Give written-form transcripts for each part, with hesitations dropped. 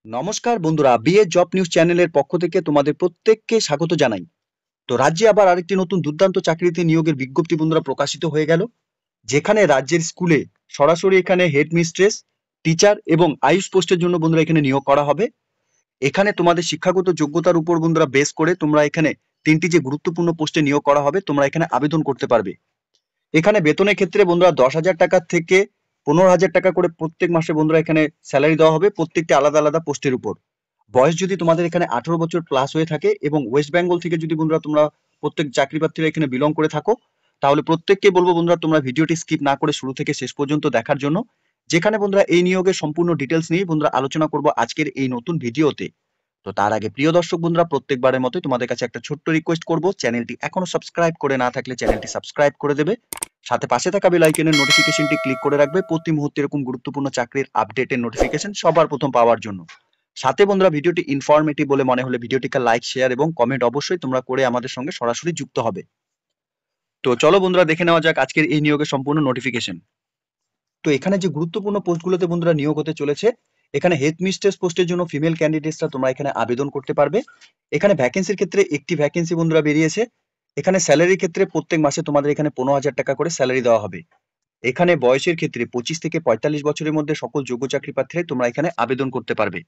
নমস্কার বন্ধুরা, BA job news চ্যানেলের পক্ষ থেকে তোমাদের প্রত্যেককে স্বাগত জানাই। তো রাজ্যে আবার আরেকটি নতুন দুর্দান্ত চাকরিতে নিয়োগের বিজ্ঞপ্তি বন্ধুরা প্রকাশিত হয়ে গেল, যেখানে রাজ্যের স্কুলে সরাসরি এখানে হেড মিস্ট্রেস, টিচার এবং আয়ুষ পোস্টের জন্য বন্ধুরা এখানে নিয়োগ করা হবে। এখানে তোমাদের শিক্ষাগত যোগ্যতার উপর বন্ধুরা বেস করে তোমরা এখানে তিনটি যে গুরুত্বপূর্ণ পোস্টে নিয়োগ করা হবে তোমরা এখানে আবেদন করতে পারবে। এখানে বেতনের ক্ষেত্রে বন্ধুরা 10,000 টাকা থেকে 15,000 টাকা করে প্রত্যেক মাসে বন্ধুরা এখানে স্যালারি দেওয়া হবে প্রত্যেকটি আলাদা আলাদা পোস্টের উপর। বয়স যদি তোমাদের এখানে 18 বছর প্লাস হয়ে থাকে এবং ওয়েস্ট বেঙ্গল থেকে যদি বন্ধুরা তোমরা প্রত্যেক চাকরি প্রার্থীরা এখানে বিলং করে থাকো, তাহলে প্রত্যেককে বলবো বন্ধুরা তোমরা ভিডিওটি স্কিপ না করে শুরু থেকে শেষ পর্যন্ত দেখার জন্য, যেখানে বন্ধুরা এই নিয়োগের সম্পূর্ণ ডিটেলস নিয়ে বন্ধুরা আলোচনা করব আজকের এই নতুন ভিডিওতে। তো তার আগে প্রিয় দর্শক বন্ধুরা, প্রত্যেকবারের মতোই তোমাদের কাছে একটা ছোট্ট রিকোয়েস্ট করব, চ্যানেলটি এখনো সাবস্ক্রাইব করে না থাকলে চ্যানেলটি সাবস্ক্রাইব করে দেবে, সাথে পাশে থাকা বেল আইকনের নোটিফিকেশনটি ক্লিক করে রাখবে প্রতি মুহূর্তে এরকম গুরুত্বপূর্ণ চাকরির আপডেটের নোটিফিকেশন সবার প্রথম পাওয়ার জন্য। সাথে বন্ধুরা ভিডিওটি ইনফরমেটিভ বলে মনে হলে ভিডিওটিকে লাইক, শেয়ার এবং কমেন্ট অবশ্যই তোমরা করে আমাদের সঙ্গে সরাসরি যুক্ত হবে। তো চলো বন্ধুরা দেখে নেওয়া যাক আজকের এই নিয়োগের সম্পূর্ণ নোটিফিকেশন। তো এখানে যে গুরুত্বপূর্ণ পোস্টগুলোতে বন্ধুরা নিয়োগ হতে চলেছে, এখানে হেড মিস্ট্রেস পোস্টের জন্য ফিমেল ক্যান্ডিডেটসরা তোমরা এখানে আবেদন করতে পারবে। এখানে ভ্যাকেন্সির ক্ষেত্রে একটি ভ্যাকেন্সি বন্ধুরা বেরিয়েছে। এখানে স্যালারির ক্ষেত্রে প্রত্যেক মাসে তোমাদের এখানে 15,000 টাকা করে স্যালারি দেওয়া হবে। এখানে বয়সের ক্ষেত্রে 25 থেকে 45 বছরের মধ্যে সকল যোগ্য চাকরি প্রার্থীরাই তোমরা এখানে আবেদন করতে পারবে।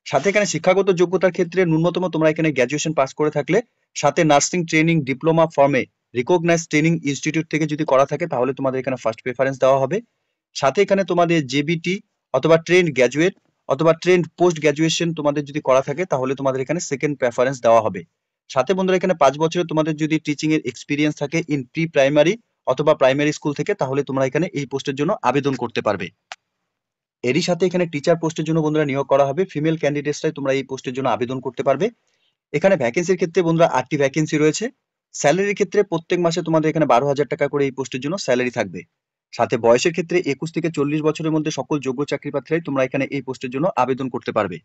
সাথে এখানে শিক্ষাগত যোগ্যতার ক্ষেত্রে ন্যূনতম তোমরা এখানে গ্র্যাজুয়েশন পাস করে থাকলে, সাথে নার্সিং ট্রেনিং ডিপ্লোমা ফর্মে রিকগনাইজড ট্রেনিং ইনস্টিটিউট থেকে যদি করা থাকে তাহলে তোমাদের এখানে ফার্স্ট প্রেফারেন্স দেওয়া হবে। সাথে এখানে তোমাদের জেবিটি অথবা ট্রেন্ড গ্র্যাজুয়েট অথবা ট্রেন্ড পোস্ট গ্র্যাজুয়েশন তোমাদের যদি করা থাকে তাহলে তোমাদের এখানে সেকেন্ড প্রেফারেন্স দেওয়া হবে। সাথে বন্ধুরা এখানে 5 বছরের তোমাদের যদি টিচিং এর এক্সপিরিয়েন্স থাকে ইন প্রি প্রাইমারি অথবা প্রাইমারি স্কুল থেকে, তাহলে তোমরা এখানে এই পোস্টের জন্য আবেদন করতে পারবে। এরই সাথে এখানে টিচার পোস্টের জন্য বন্ধুরা নিয়োগ করা হবে। ফিমেল ক্যান্ডিডেটসরাই তোমরা এই পোস্টের জন্য আবেদন করতে পারবে। এখানে ভ্যাকেন্সির ক্ষেত্রে বন্ধুরা 8টি ভ্যাকেন্সি রয়েছে। স্যালারির ক্ষেত্রে প্রত্যেক মাসে তোমাদের এখানে 12,000 টাকা করে এই পোস্টের জন্য স্যালারি থাকবে। সাথে বয়সের ক্ষেত্রে 21 থেকে 40 বছরের মধ্যে সকল যোগ্য চাকরি প্রার্থীরাই তোমরা এখানে এই পোস্টের জন্য আবেদন করতে পারবে।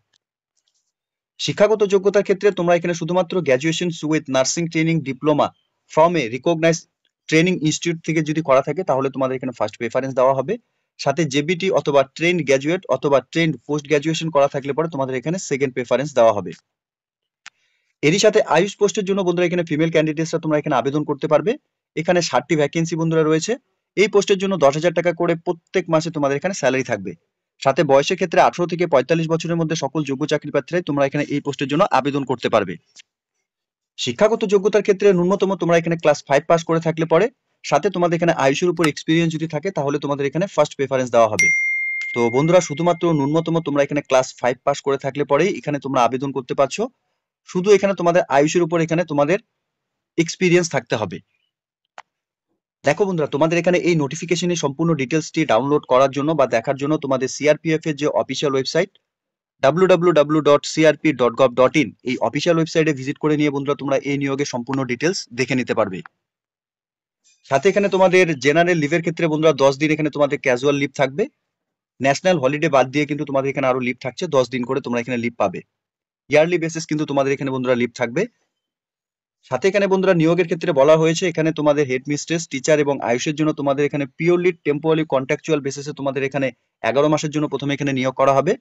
শিক্ষাগত যোগ্যতার ক্ষেত্রে তোমরা এখানে শুধুমাত্র graduation with nursing training diploma from a recognised training institute থেকে যদি করা থাকে তাহলে তোমাদের এখানে ফার্স্ট প্রেফারেন্স দেওয়া হবে। সাথে জেবিটি অথবা ট্রেন্ড গ্র্যাজুয়েট অথবা ট্রেন্ড পোস্ট গ্র্যাজুয়েশন করা থাকলে পরে তোমাদের এখানে সেকেন্ড প্রেফারেন্স দেওয়া হবে। এরই সাথে আয়ুষ পোস্টের জন্য বন্ধুরা এখানে ফিমেল ক্যান্ডিডেটসরা তোমরা এখানে আবেদন করতে পারবে। এখানে 60টি ভ্যাকেন্সি বন্ধুরা রয়েছে। এই পোস্টের জন্য 10,000 টাকা করে প্রত্যেক মাসে তোমাদের এখানে স্যালারি থাকবে। সাথে বয়সের ক্ষেত্রে 18 থেকে 45 বছরের মধ্যে সকল যোগ্য চাকরি প্রার্থীরাই তোমরা এখানে এই পোস্টের জন্য আবেদন করতে পারবে। শিক্ষাগত যোগ্যতার ক্ষেত্রে ন্যূনতম তোমরা এখানে ক্লাস 5 পাস করে থাকলে পরে, সাথে তোমাদের এখানে আয়ুষের উপর এক্সপিরিয়েন্স যদি থাকে তাহলে তোমাদের এখানে ফার্স্ট প্রেফারেন্স দেওয়া হবে। তো বন্ধুরা শুধুমাত্র ন্যূনতম তোমরা এখানে ক্লাস 5 পাস করে থাকলে পরেই এখানে তোমরা আবেদন করতে পারছো। শুধু এখানে তোমাদের আয়ুষের উপর এখানে তোমাদের এক্সপিরিয়েন্স থাকতে হবে। দেখো বন্ধুরা, তোমাদের এখানে এই নোটিফিকেশনের সম্পূর্ণ ডিটেলসটি ডাউনলোড করার জন্য বা দেখার জন্য তোমাদের সিআরপিএফ এর যে অফিসিয়াল ওয়েবসাইট www.crp.gov.in এই অফিসিয়াল ওয়েবসাইটে ভিজিট করে নিয়ে বন্ধুরা তোমরা এই নিয়োগের সম্পূর্ণ ডিটেলস দেখে নিতে পারবে। সাথে এখানে তোমাদের জেনারেল লিভের ক্ষেত্রে বন্ধুরা 10 দিন এখানে তোমাদের ক্যাজুয়াল লিভ থাকবে। ন্যাশনাল হলিডে বাদ দিয়ে কিন্তু তোমাদের এখানে আরো লিভ থাকছে, 10 দিন করে তোমরা এখানে লিভ পাবে। ইয়ারলি বেসিস কিন্তু তোমাদের এখানে বন্ধুরা লিভ থাকবে। সাথে এখানে বন্ধুরা নিয়োগের ক্ষেত্রে বলা হয়েছে এখানে তোমাদের হেড মিস্ট্রেস, টিচার এবং আয়ুষের জন্য তোমাদের এখানে পিওরলি টেম্পোরারি কন্ট্রাকচুয়াল বেসিসে তোমাদের এখানে 11 মাসের জন্য প্রথমে এখানে নিয়োগ করা হবে।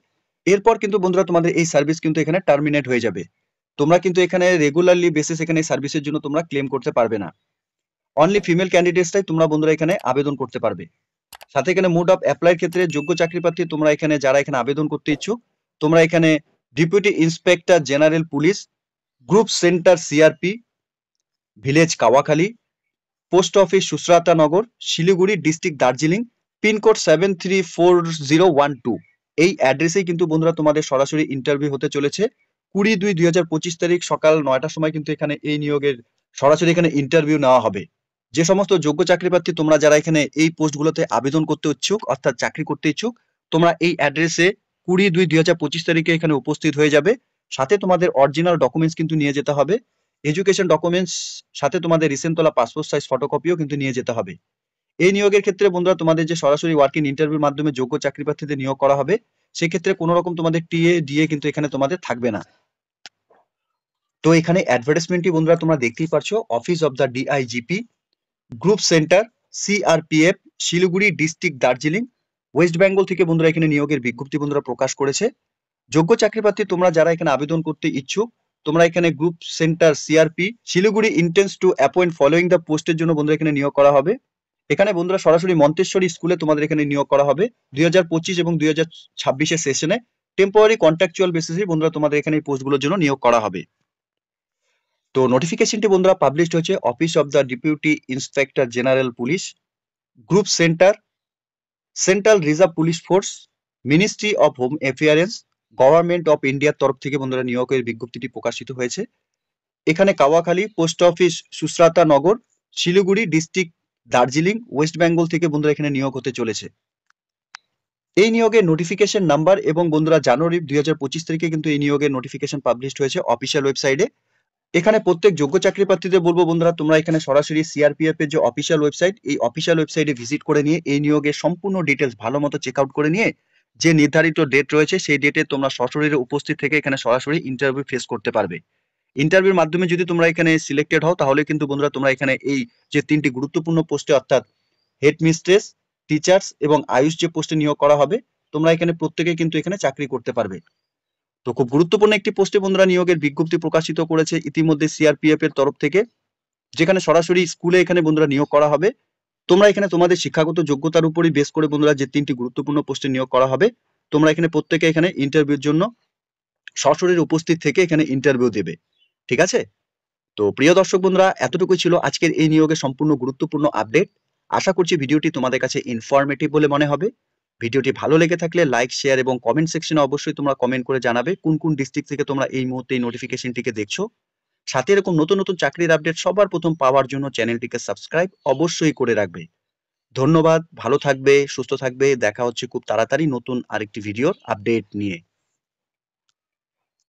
এরপর কিন্তু বন্ধুরা তোমাদের এই সার্ভিস কিন্তু এখানে টার্মিনেট হয়ে যাবে। তোমরা কিন্তু এখানে রেগুলারলি বেসিস এখানে এই সার্ভিসের জন্য তোমরা ক্লেম করতে পারবে না। অনলি ফিমেল ক্যান্ডিডেটসরাই তোমরা বন্ধুরা এখানে আবেদন করতে পারবে। সাথে এখানে মোড অফ অ্যাপ্লাইয়ের ক্ষেত্রে যোগ্য চাকরি প্রার্থী তোমরা এখানে যারা এখানে আবেদন করতে ইচ্ছুক, তোমরা এখানে deputy inspector general police, group centre CRP, village Kawakhali, post office Sushrutanagar, Siliguri district Darjeeling, pincode 734012 এই অ্যাড্রেসেই কিন্তু বন্ধুরা তোমাদের সরাসরি ইন্টারভিউ হতে চলেছে। 20/2/2025 তারিখ সকাল 9টার সময় কিন্তু এখানে এই নিয়োগের সরাসরি এখানে ইন্টারভিউ নেওয়া হবে। যে সমস্ত যোগ্য চাকরি প্রার্থী তোমরা যারা এখানে এই পোস্টগুলোতে আবেদন করতে ইচ্ছুক অর্থাৎ চাকরি করতে ইচ্ছুক, তোমরা এই অ্যাড্রেসে 20/2/2025 তারিখে এখানে উপস্থিত হয়ে যাবে। সাথে তোমাদের অরিজিনাল ডকুমেন্টস কিন্তু নিয়ে যেতে হবে। এডুকেশন ডকুমেন্টস, সাথে তোমাদের রিসেন্ট তোলা পাসপোর্ট সাইজ ফটোকপিও কিন্তু নিয়ে যেতে হবে। এই নিয়োগের ক্ষেত্রে বন্ধুরা তোমাদের যে সরাসরি ওয়ার্কিং ইন্টারভিউর মাধ্যমে যোগ্য চাকরি প্রার্থীদের নিয়োগ করা হবে, সেক্ষেত্রে কোনো রকম তোমাদের টিএ ডিএ কিন্তু এখানে তোমাদের থাকবে না। তো এখানে অ্যাডভার্টাইজমেন্টটি বন্ধুরা তোমরা দেখতেই পারছো, office of the DIGP, group centre CRPF, Siliguri district Darjeeling, West Bengal থেকে বন্ধুরা এখানে নিয়োগের বিজ্ঞপ্তি বন্ধুরা প্রকাশ করেছে। যোগ্য চাকরিপ্রার্থী তোমরা যারা এখানে আবেদন করতে ইচ্ছুক, তোমরা এখানে group centre CRP Siliguri intense two appoint following the পোস্টের জন্য বন্ধুরা এখানে নিয়োগ করা হবে। এখানে বন্ধুরা সরাসরি মন্তেশ্বরী স্কুলে তোমাদের এখানে নিয়োগ করা হবে 2025 এবং 2026 সেশনে টেম্পোরারি কন্ট্রাকচুয়াল বেসিসে বন্ধুরা তোমাদের এখানে এই পোস্টগুলোর জন্য নিয়োগ করা হবে। তো নোটিফিকেশনটি বন্ধুরা পাবলিশড হয়েছে office of the deputy inspector general police, group centre, central reserve police force, ministry of home affairs, government of ইন্ডিয়ার তরফ থেকে বন্ধুরা নিয়োগের বিজ্ঞপ্তিটি প্রকাশিত হয়েছে। এখানে কাওয়াখালী পোস্ট অফিস সুশ্রাতা নগর, শিলিগুড়ি ডিস্ট্রিক্ট, দার্জিলিং, ওয়েস্ট বেঙ্গল থেকে বন্ধুরা এখানে নিয়োগ হতে চলেছে। এই নিয়োগের নোটিফিকেশন নাম্বার এবং বন্ধুরা জানুয়ারি 2025 তারিখে কিন্তু এই নিয়োগের নোটিফিকেশন পাবলিশড হয়েছে অফিসিয়াল ওয়েবসাইটে। এখানে প্রত্যেক যোগ্য চাকরি প্রার্থীদের বলবো বন্ধুরা তোমরা এখানে সরাসরি সিআরপিএফ এর যে অফিসিয়াল ওয়েবসাইট, এই অফিসিয়াল ওয়েবসাইটে ভিজিট করে নিয়ে এই নিয়োগের সম্পূর্ণ ডিটেলস ভালো মতো চেক আউট করে নিয়ে যে নির্ধারিত ডেট রয়েছে সেই ডেটে তোমরা সশরীরে উপস্থিত থেকে এখানে সরাসরি ইন্টারভিউ ফেস করতে পারবে। ইন্টারভিউর মাধ্যমে যদি তোমরা এখানে সিলেক্টেড হও তাহলে কিন্তু বন্ধুরা তোমরা এখানে এই যে 3টি গুরুত্বপূর্ণ পোস্টে অর্থাৎ হেড মিস্ট্রেস, টিচার্স এবং আয়ুষ যে পোস্টে নিয়োগ করা হবে তোমরা এখানে প্রত্যেকে কিন্তু এখানে চাকরি করতে পারবে। তো খুব গুরুত্বপূর্ণ একটি পোস্টে বন্ধুরা নিয়োগের বিজ্ঞপ্তি প্রকাশিত করেছে ইতিমধ্যে সিআরপিএফ এর তরফ থেকে, যেখানে সরাসরি স্কুলে এখানে বন্ধুরা নিয়োগ করা হবে। তোমরা এখানে তোমাদের শিক্ষাগত যোগ্যতার উপরই বেস করে বন্ধুরা যে 3টি গুরুত্বপূর্ণ পোস্টে নিয়োগ করা হবে তোমরা এখানে প্রত্যেকে এখানে ইন্টারভিউর জন্য সশরীরে উপস্থিত থেকে এখানে ইন্টারভিউ দেবে। ঠিক আছে? তো প্রিয় দর্শক বন্ধুরা এতটুকুই ছিল আজকের এই নিয়োগের সম্পূর্ণ গুরুত্বপূর্ণ আপডেট। আশা করছি ভিডিওটি তোমাদের কাছে ইনফরমেটিভ বলে মনে হবে। ভিডিওটি ভালো লেগে থাকলে লাইক, শেয়ার এবং কমেন্ট সেকশনে অবশ্যই তোমরা কমেন্ট করে জানাবে কোন কোন ডিস্ট্রিক্ট থেকে তোমরা এই মুহূর্তে এই নোটিফিকেশনটিকে দেখছো। সাথে এরকম নতুন নতুন চাকরির আপডেট সবার প্রথম পাওয়ার জন্য চ্যানেলটিকে সাবস্ক্রাইব অবশ্যই করে রাখবে। ধন্যবাদ, ভালো থাকবে, সুস্থ থাকবে। দেখা হচ্ছে খুব তাড়াতাড়ি নতুন আরেকটি ভিডিওর আপডেট নিয়ে।